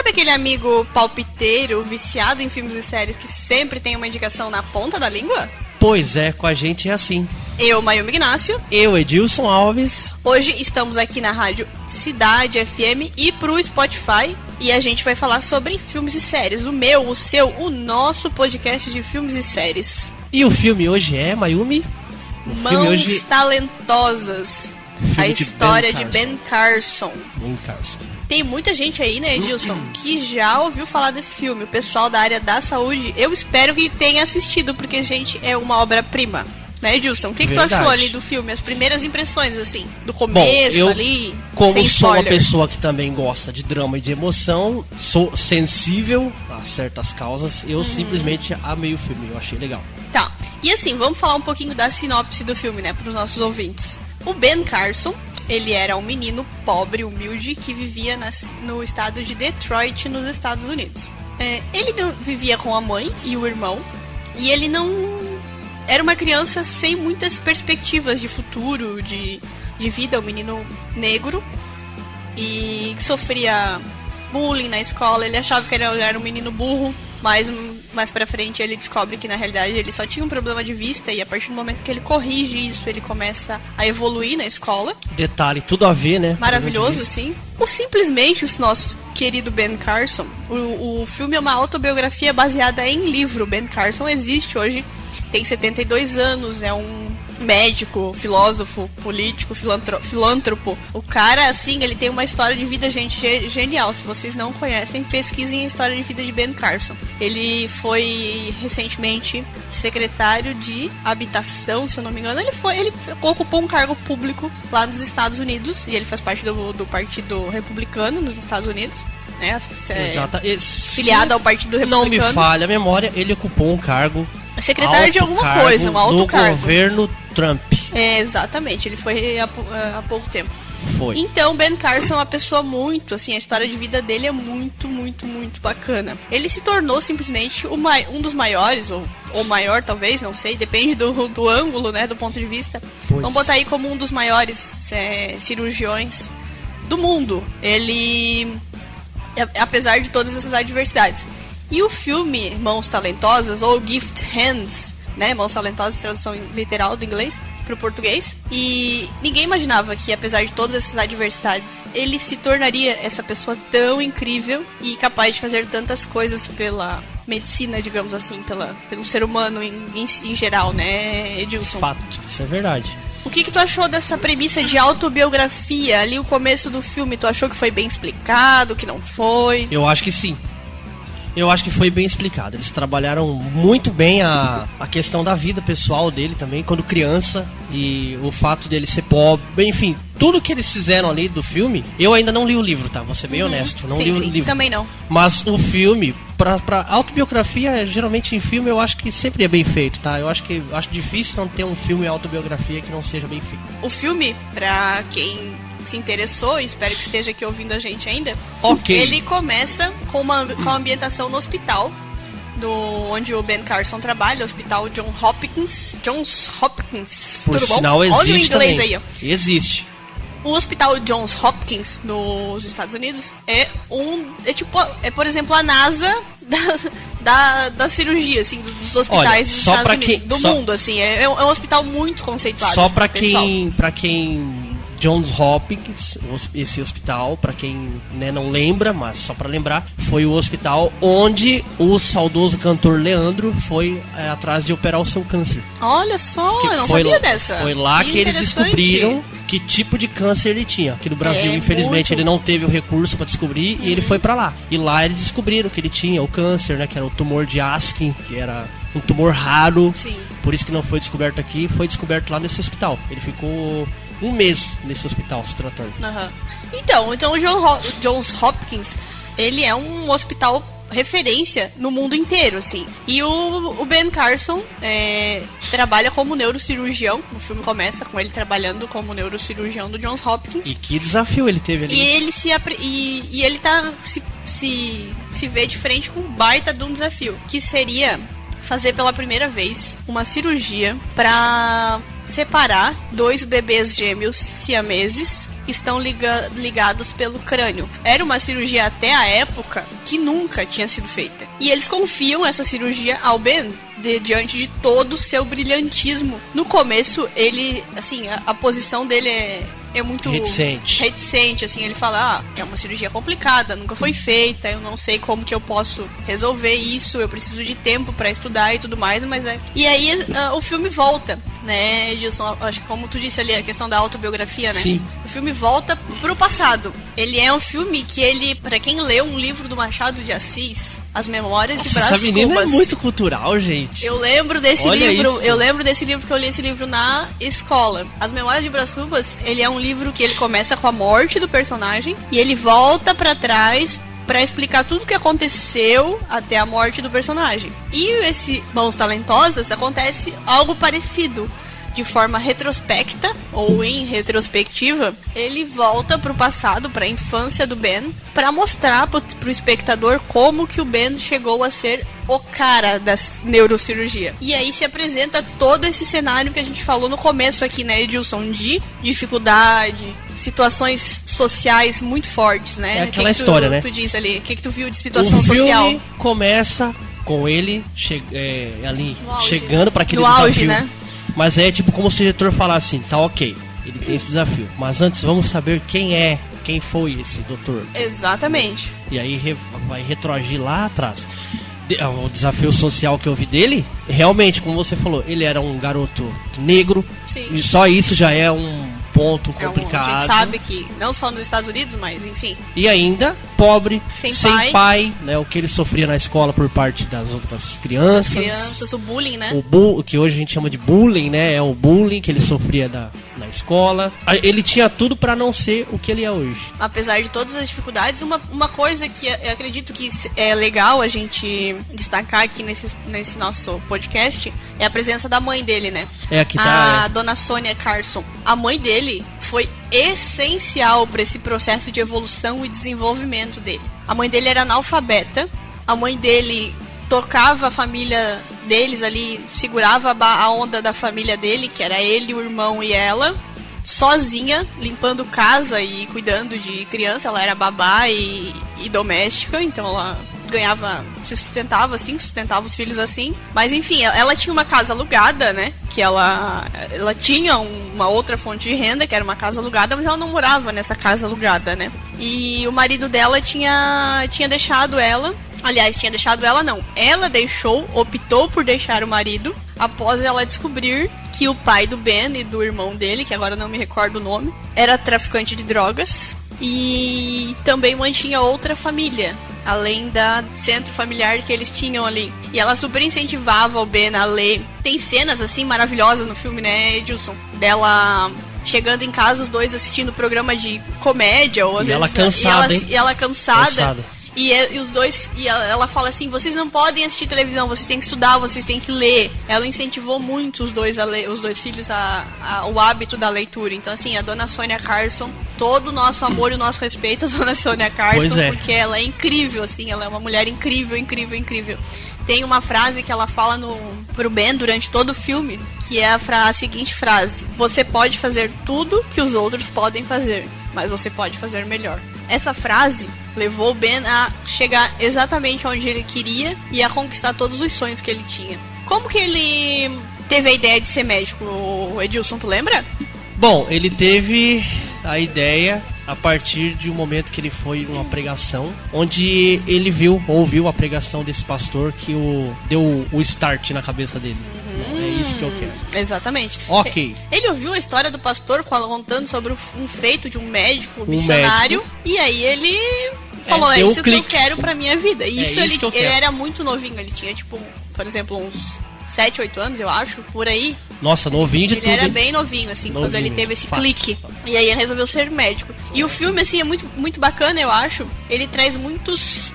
Sabe aquele amigo palpiteiro, viciado em filmes e séries que sempre tem uma indicação na ponta da língua? Pois é, com a gente é assim. Eu, Mayumi Ignácio. Eu, Edilson Alves. Hoje estamos aqui na rádio Cidade FM e pro Spotify. E a gente vai falar sobre filmes e séries. O meu, o seu, o nosso podcast de filmes e séries. E o filme hoje é, Mayumi? Mãos Talentosas. A história de Ben Carson. Ben Carson. Tem muita gente aí, né, Edilson, que já ouviu falar desse filme. O pessoal da área da saúde, eu espero que tenha assistido, porque, gente, é uma obra-prima. Né, Edilson? O que tu achou ali do filme? As primeiras impressões, assim, do começo. Bom, eu, ali, como sem sou spoiler. uma pessoa que também gosta de drama e de emoção, sou sensível a certas causas, eu simplesmente amei o filme, eu achei legal. Tá, e assim, vamos falar um pouquinho da sinopse do filme, né, para os nossos ouvintes. O Ben Carson, ele era um menino pobre, humilde, que vivia no estado de Detroit, nos Estados Unidos. Ele vivia com a mãe e o irmão, e ele não... Era uma criança sem muitas perspectivas de futuro, de vida, um menino negro, e que sofria bullying na escola. Ele achava que ele era um menino burro, mas mais pra frente ele descobre que na realidade ele só tinha um problema de vista, e a partir do momento que ele corrige isso, ele começa a evoluir na escola. Detalhe, tudo a ver, né? Maravilhoso, sim. Ou simplesmente o nosso querido Ben Carson. O filme é uma autobiografia baseada em livro. Ben Carson existe hoje, tem 72 anos, é um médico, filósofo, político, filântropo. O cara, assim, ele tem uma história de vida, gente, genial. Se vocês não conhecem, pesquisem a história de vida de Ben Carson. Ele foi recentemente secretário de habitação, se eu não me engano. Ele ocupou um cargo público lá nos Estados Unidos, e ele faz parte do Partido Republicano nos Estados Unidos. Né? Exato. Filiado ao Partido Republicano. Não me falha a memória, ele ocupou um cargo... secretário de alguma coisa, um alto cargo. No governo Trump. Exatamente, ele foi há pouco tempo. Foi. Então, Ben Carson é uma pessoa muito, assim, a história de vida dele é muito, muito, muito bacana. Ele se tornou simplesmente um dos maiores, ou maior talvez, não sei, depende do ângulo, né, do ponto de vista. Pois. Vamos botar aí como um dos maiores cirurgiões do mundo. Ele, apesar de todas essas adversidades. E o filme Mãos Talentosas, ou Gift Hands, né, Mãos Talentosas, tradução literal do inglês para o português. E ninguém imaginava que, apesar de todas essas adversidades, ele se tornaria essa pessoa tão incrível e capaz de fazer tantas coisas pela medicina, digamos assim, pelo ser humano em geral, né, Edilson? Fato, isso é verdade. O que tu achou dessa premissa de autobiografia? Ali o começo do filme, tu achou que foi bem explicado, que não foi? Eu acho que sim. Eu acho que foi bem explicado. Eles trabalharam muito bem a questão da vida pessoal dele também, quando criança, e o fato dele ser pobre, enfim, tudo que eles fizeram ali do filme. Eu ainda não li o livro, tá? Vou ser bem honesto, não li o livro. Também não. Mas o filme, pra autobiografia, geralmente em filme, eu acho que sempre é bem feito, tá? Eu acho difícil não ter um filme autobiografia que não seja bem feito. O filme, pra quem se interessou, e espero que esteja aqui ouvindo a gente ainda, ele começa com uma ambientação no hospital onde o Ben Carson trabalha, o Hospital Johns Hopkins. Por Tudo sinal, bom? existe. Olha o inglês também. Aí, ó. Existe. O Hospital Johns Hopkins nos Estados Unidos por exemplo, a NASA da cirurgia, assim, dos hospitais dos Estados Unidos, do mundo, assim, é um hospital muito conceituado. Só pra quem Johns Hopkins, esse hospital, pra quem, né, não lembra, mas só pra lembrar, foi o hospital onde o saudoso cantor Leandro foi atrás de operar o seu câncer. Olha só, eu não sabia dessa. Foi lá que eles descobriram que tipo de câncer ele tinha. Aqui no Brasil, infelizmente, ele não teve o recurso pra descobrir, e ele foi pra lá. E lá eles descobriram que ele tinha o câncer, né, que era o tumor de Askin, que era um tumor raro. Sim. Por isso que não foi descoberto aqui, foi descoberto lá nesse hospital. Ele ficou um mês nesse hospital se tratando. Então o Johns Hopkins, ele é um hospital referência no mundo inteiro, assim. E o Ben Carson trabalha como neurocirurgião. O filme começa com ele trabalhando como neurocirurgião do Johns Hopkins. E que desafio ele teve ali. E ele se vê de frente com um baita de um desafio, que seria fazer pela primeira vez uma cirurgia para separar dois bebês gêmeos siameses estão ligados pelo crânio. Era uma cirurgia até a época que nunca tinha sido feita. E eles confiam essa cirurgia ao Ben, diante de todo o seu brilhantismo. No começo, ele, assim, a posição dele é muito reticente, assim, ele fala, é uma cirurgia complicada, nunca foi feita, eu não sei como que eu posso resolver isso, eu preciso de tempo pra estudar e tudo mais, mas E aí o filme volta, né, Edilson, acho que como tu disse ali, a questão da autobiografia, né? Sim. O filme volta pro passado. Ele é um filme que ele, pra quem leu um livro do Machado de Assis, As Memórias de Brás Cubas. Essa menina é muito cultural, gente. Eu lembro desse livro, porque eu li esse livro na escola. As Memórias de Brás Cubas, ele é um livro que ele começa com a morte do personagem e ele volta pra trás pra explicar tudo o que aconteceu até a morte do personagem. E esse Mãos Talentosas acontece algo parecido. De forma retrospecta ou em retrospectiva, ele volta pro passado, pra infância do Ben, pra mostrar pro espectador como que o Ben chegou a ser o cara da neurocirurgia. E aí se apresenta todo esse cenário que a gente falou no começo aqui, né, Edilson, de dificuldade, situações sociais muito fortes, né? É aquela história, né? Tu disse ali, o que tu viu de situação social? O filme começa com ele ali chegando pra aquele no desafio. Auge, né? Mas é tipo como se o diretor falasse assim, tá ok, ele tem esse desafio. Mas antes vamos saber quem foi esse doutor. Exatamente. E aí vai retroagir lá atrás. O desafio social que eu vi dele, realmente, como você falou, ele era um garoto negro. Sim. E só isso já é um ponto complicado. A gente sabe que, não só nos Estados Unidos, mas enfim. E ainda, pobre, sem pai, né? O que ele sofria na escola por parte das outras crianças. O bullying, né? O que hoje a gente chama de bullying, né? É o bullying que ele sofria na escola. Ele tinha tudo pra não ser o que ele é hoje. Apesar de todas as dificuldades, uma coisa que eu acredito que é legal a gente destacar aqui nesse nosso podcast é a presença da mãe dele, né? A dona Sônia Carson. A mãe dele foi essencial para esse processo de evolução e desenvolvimento dele. A mãe dele era analfabeta, a mãe dele tocava a família deles ali, segurava a onda da família dele, que era ele, o irmão e ela, sozinha, limpando casa e cuidando de criança. Ela era babá e doméstica, então ela se sustentava os filhos assim. Mas enfim, ela tinha uma casa alugada, né? Que ela tinha uma outra fonte de renda, que era uma casa alugada, mas ela não morava nessa casa alugada, né? E o marido dela tinha deixado ela. Aliás, tinha deixado ela não. Ela optou por deixar o marido após ela descobrir que o pai do Ben e do irmão dele, que agora não me recordo o nome, era traficante de drogas e também mantinha outra família, além da centro familiar que eles tinham ali. E ela super incentivava o Ben a ler. Tem cenas assim maravilhosas no filme, né, Edilson? Dela chegando em casa, os dois assistindo programa de comédia, ou às vezes, ela cansada. E os dois, ela fala assim, vocês não podem assistir televisão, vocês têm que estudar, vocês têm que ler. Ela incentivou muito os dois filhos o hábito da leitura. Então assim, a dona Sônia Carson, todo o nosso amor e o nosso respeito à dona Sônia Carson, porque ela é incrível, assim, ela é uma mulher incrível. Tem uma frase que ela fala pro Ben durante todo o filme, que é a seguinte frase: você pode fazer tudo que os outros podem fazer, mas você pode fazer melhor. Essa frase levou o Ben a chegar exatamente onde ele queria e a conquistar todos os sonhos que ele tinha. Como que ele teve a ideia de ser médico, Edilson, tu lembra? Bom, ele teve a ideia a partir de um momento que ele foi numa pregação, onde ele ouviu a pregação desse pastor que deu o start na cabeça dele. É isso que eu quero. Exatamente. Ok. Ele ouviu a história do pastor contando sobre um feito de um médico missionário, e aí ele falou, é isso que eu quero pra minha vida. E ele era muito novinho, ele tinha tipo, por exemplo, uns 7, 8 anos, eu acho, por aí. Nossa, novinho de tudo. Ele era bem novinho, assim, quando ele teve esse clique. E aí ele resolveu ser médico. E o filme, assim, é muito, muito bacana, eu acho. Ele traz muitas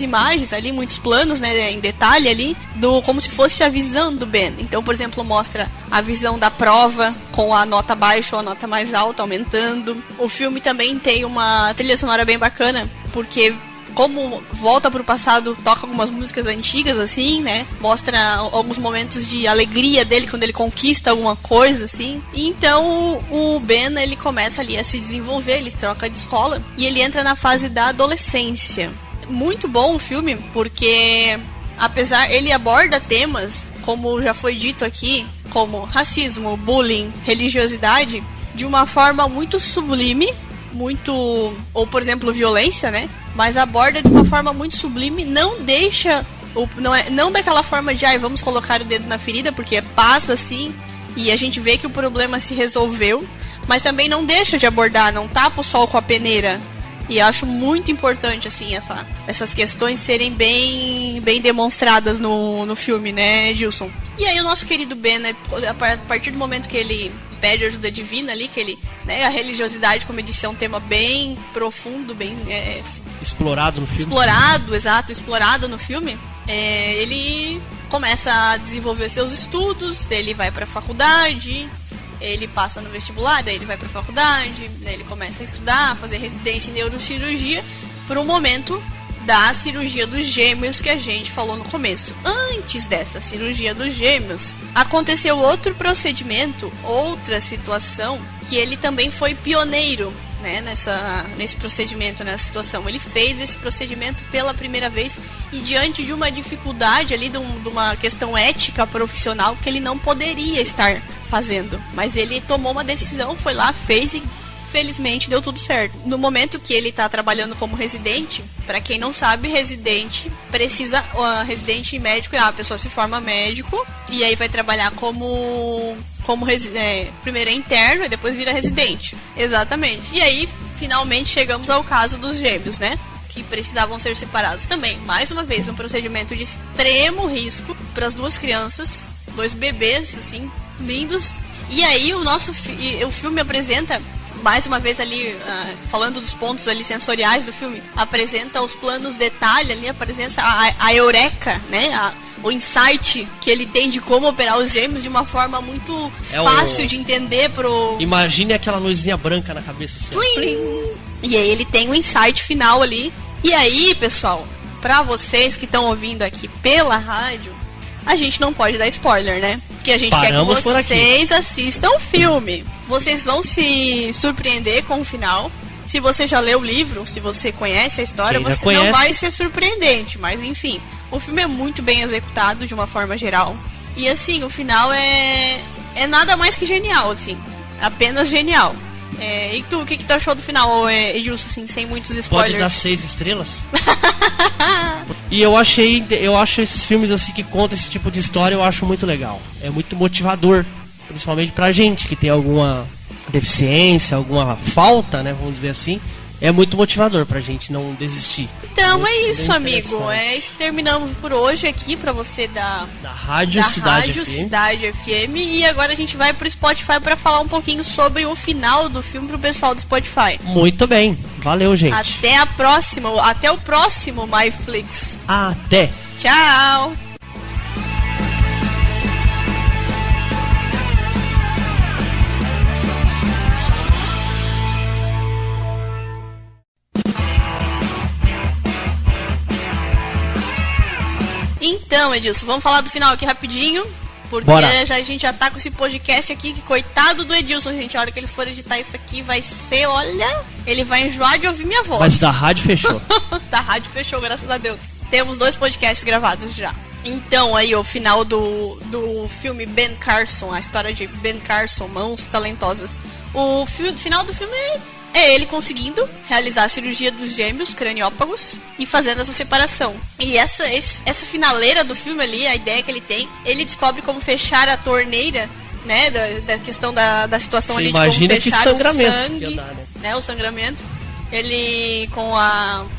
imagens ali, muitos planos, né, em detalhe ali, como se fosse a visão do Ben. Então, por exemplo, mostra a visão da prova, com a nota baixa ou a nota mais alta, aumentando. O filme também tem uma trilha sonora bem bacana, porque como volta pro passado, toca algumas músicas antigas, assim, né? Mostra alguns momentos de alegria dele quando ele conquista alguma coisa, assim. E então o Ben, ele começa ali a se desenvolver, ele troca de escola e ele entra na fase da adolescência. Muito bom o filme, porque apesar, ele aborda temas, como já foi dito aqui, como racismo, bullying, religiosidade, de uma forma muito sublime, muito, ou por exemplo, violência, né? Mas aborda de uma forma muito sublime, não deixa, não daquela forma de, vamos colocar o dedo na ferida, porque passa assim, e a gente vê que o problema se resolveu, mas também não deixa de abordar, não tapa o sol com a peneira. E eu acho muito importante, assim, essas questões serem bem demonstradas no filme, né, Edilson? E aí o nosso querido Ben, né, a partir do momento que ele pede ajuda divina ali, que ele, né, a religiosidade, como eu disse, é um tema bem profundo, bem... explorado no filme. Explorado no filme. Ele começa a desenvolver seus estudos, ele vai pra faculdade... Ele passa no vestibular, daí ele vai pra faculdade, daí ele começa a estudar, fazer residência em neurocirurgia, por um momento da cirurgia dos gêmeos que a gente falou no começo. Antes dessa cirurgia dos gêmeos, aconteceu outro procedimento, outra situação, que ele também foi pioneiro, né, nesse procedimento, nessa situação. Ele fez esse procedimento pela primeira vez e diante de uma dificuldade ali, de uma questão ética profissional que ele não poderia estar fazendo. Mas ele tomou uma decisão, foi lá, fez e felizmente deu tudo certo. No momento que ele está trabalhando como residente, para quem não sabe, residente residente médico, a pessoa se forma médico e aí vai trabalhar como primeiro é interno e depois vira residente. Exatamente. E aí, finalmente, chegamos ao caso dos gêmeos, né? Que precisavam ser separados também. Mais uma vez, um procedimento de extremo risco para as duas crianças, dois bebês, assim, lindos. E aí, o filme apresenta, mais uma vez ali, falando dos pontos ali sensoriais do filme, apresenta os planos detalhe ali, apresenta a eureka, né? O insight que ele tem de como operar os gêmeos de uma forma muito fácil de entender pro... Imagine aquela luzinha branca na cabeça assim. E aí ele tem um insight final ali. E aí, pessoal, pra vocês que estão ouvindo aqui pela rádio, a gente não pode dar spoiler, né? Porque a gente quer que vocês assistam o filme. Vocês vão se surpreender com o final. Se você já leu o livro, se você conhece a história, não vai ser surpreendente. Mas enfim, o filme é muito bem executado de uma forma geral. E assim, o final é nada mais que genial, assim. Apenas genial. E tu, o que tu achou do final, Edilson, assim, sem muitos spoilers? Pode dar 6 estrelas? E eu acho esses filmes assim que contam esse tipo de história, eu acho muito legal. É muito motivador, principalmente pra gente que tem alguma deficiência, alguma falta, né, vamos dizer assim. É muito motivador pra gente não desistir. Então é isso, amigo. Terminamos por hoje aqui pra você da Rádio Cidade FM. E agora a gente vai pro Spotify pra falar um pouquinho sobre o final do filme pro pessoal do Spotify. Muito bem. Valeu, gente. Até a próxima. Até o próximo MyFlix. Até. Tchau. Então, Edilson, vamos falar do final aqui rapidinho, porque a gente já tá com esse podcast aqui, que coitado do Edilson, gente, a hora que ele for editar isso aqui vai ser, olha, ele vai enjoar de ouvir minha voz. Mas da rádio fechou. Da rádio fechou, graças a Deus. Temos 2 podcasts gravados já. Então, aí, o final do filme Ben Carson, a história de Ben Carson, Mãos Talentosas. O final do filme é ele conseguindo realizar a cirurgia dos gêmeos craniópagos e fazendo essa separação. E essa finaleira do filme ali, a ideia que ele tem, ele descobre como fechar a torneira, né, da questão da situação. Você ali de como fechar que sangramento o sangue, que dar, né, o sangramento. Ele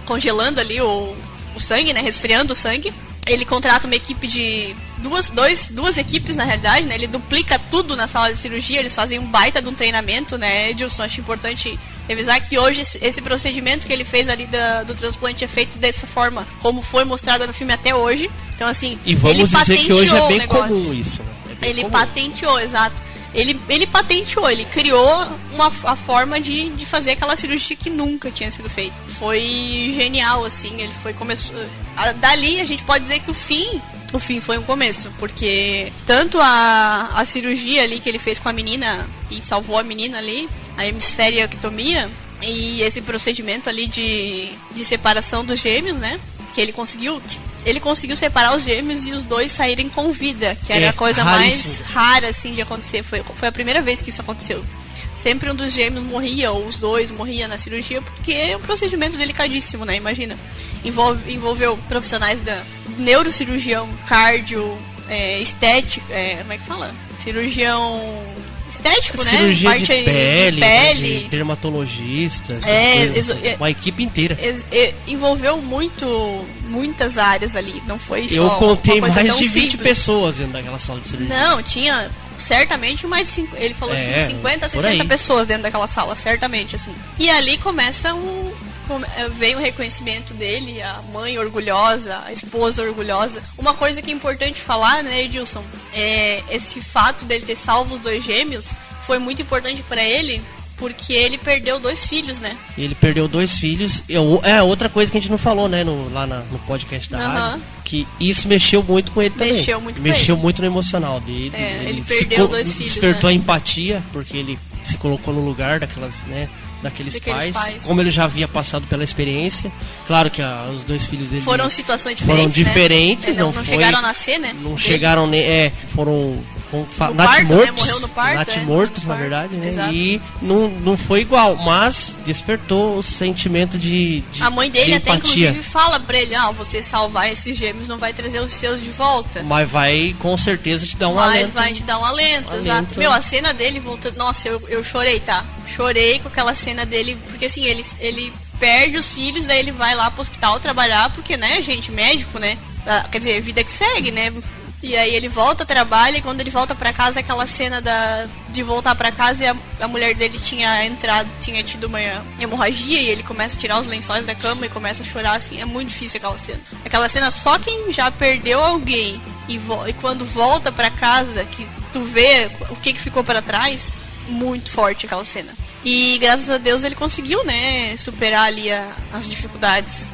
congelando ali o sangue, né, resfriando o sangue. Ele contrata uma equipe de duas equipes, na realidade, né? Ele duplica tudo na sala de cirurgia. Eles fazem um baita de um treinamento, né, Edilson? Acho importante revisar que hoje esse procedimento que ele fez ali do transplante é feito dessa forma, como foi mostrado no filme até hoje. Então, assim, e vamos dizer que hoje é bem comum isso, né? Ele patenteou, exato. Ele patenteou, ele criou a forma de fazer aquela cirurgia que nunca tinha sido feita. Foi genial, assim, começou... Dali a gente pode dizer que o fim foi um começo, porque tanto a cirurgia ali que ele fez com a menina e salvou a menina ali, a hemisferiectomia, e esse procedimento ali de separação dos gêmeos, né? Que ele conseguiu separar os gêmeos e os dois saírem com vida, que era a coisa mais rara, assim, de acontecer. Foi a primeira vez que isso aconteceu. Sempre um dos gêmeos morria, ou os dois morria na cirurgia, porque é um procedimento delicadíssimo, né? Imagina. Envolveu profissionais da neurocirurgião, cardio, estético, como é que fala? Cirurgião estético, né? Cirurgia parte de pele, de dermatologistas, uma equipe inteira. Envolveu muitas áreas ali, não foi só eu contei uma coisa mais tão de 20 simples. pessoas dentro daquela sala de cirurgia. Não, tinha certamente mais ele falou assim, 50, 60 pessoas dentro daquela sala, certamente, assim. E ali veio o reconhecimento dele, a mãe orgulhosa, a esposa orgulhosa. Uma coisa que é importante falar, né, Edilson, esse fato dele ter salvo os dois gêmeos foi muito importante pra ele, porque ele perdeu 2 filhos, né? Ele perdeu 2 filhos. Outra coisa que a gente não falou, né, lá no podcast da rádio, que isso mexeu muito com ele também. Mexeu muito no emocional dele. Ele perdeu 2 filhos, despertou a empatia, porque ele se colocou no lugar daqueles pais, como ele já havia passado pela experiência. Claro que os 2 filhos dele foram situações diferentes, né? Não chegaram a nascer, né? Não chegaram, foram morreu no parto, natimortos, na verdade, né? Exato. E não foi igual, mas despertou o sentimento de a mãe dele até empatia. Inclusive fala pra ele, você salvar esses gêmeos não vai trazer os seus de volta, mas vai com certeza te dar um alento. Mas vai te dar um alento, exato. Meu, a cena dele voltando, nossa, eu chorei, tá? Chorei com aquela cena dele, porque assim, ele perde os filhos, aí ele vai lá pro hospital trabalhar, porque, né, gente, médico, né? Quer dizer, vida que segue, né? E aí ele volta, trabalha, e quando ele volta pra casa, aquela cena de voltar pra casa e a mulher dele tinha tido uma hemorragia, e ele começa a tirar os lençóis da cama e começa a chorar, assim, é muito difícil aquela cena. Aquela cena só quem já perdeu alguém e quando volta pra casa, que tu vê o que ficou pra trás, muito forte aquela cena. E graças a Deus ele conseguiu, né, superar ali as dificuldades,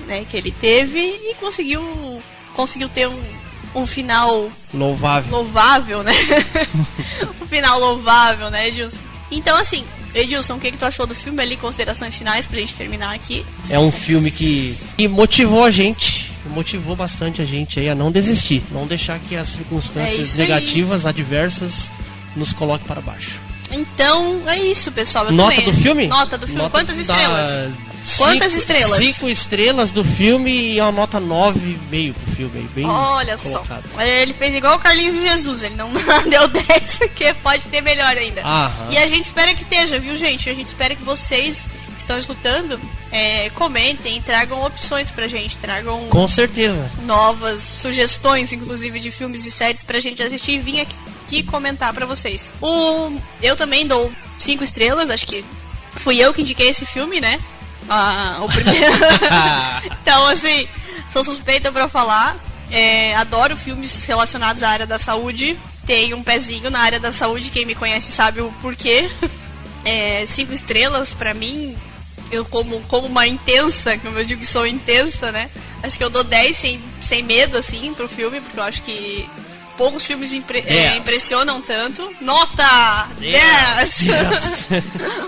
né, que ele teve, e conseguiu ter um final louvável, né? Um final louvável, né, Edilson? Então, assim, Edilson, o que tu achou do filme ali? Considerações finais pra gente terminar aqui. É um filme que motivou a gente, motivou bastante a gente aí a não desistir, não deixar que as circunstâncias negativas, adversas, nos coloquem para baixo. Então, é isso, pessoal. Nota do filme? Nota do filme. Quantas estrelas? Quantas estrelas? 5 estrelas do filme e a nota 9,5 pro filme. Bem olha colocado. Só. Ele fez igual o Carlinhos Jesus. Ele não deu 10, porque pode ter melhor ainda. Aham. E a gente espera que esteja, viu, gente? A gente espera que vocês que estão escutando comentem, tragam opções pra gente. Tragam com certeza novas sugestões, inclusive, de filmes e séries pra gente assistir e vir aqui comentar pra vocês. Eu também dou 5 estrelas. Acho que fui eu que indiquei esse filme, né? O primeiro. Então, assim, sou suspeita pra falar. Adoro filmes relacionados à área da saúde. Tenho um pezinho na área da saúde. Quem me conhece sabe o porquê. 5 estrelas pra mim. Eu como uma intensa, como eu digo que sou intensa, né? Acho que eu dou 10 sem medo, assim, pro filme, porque eu acho que poucos filmes impressionam tanto. Nota 10!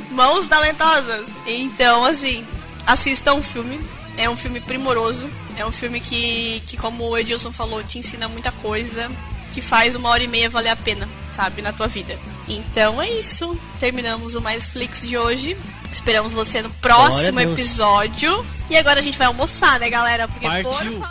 Mãos talentosas. Então, assim, assistam o filme. É um filme primoroso. É um filme que, como o Edilson falou, te ensina muita coisa, que faz 1h30 valer a pena, sabe, na tua vida. Então é isso. Terminamos o Mais Flix de hoje. Esperamos você no próximo episódio. E agora a gente vai almoçar, né, galera? Porque partiu.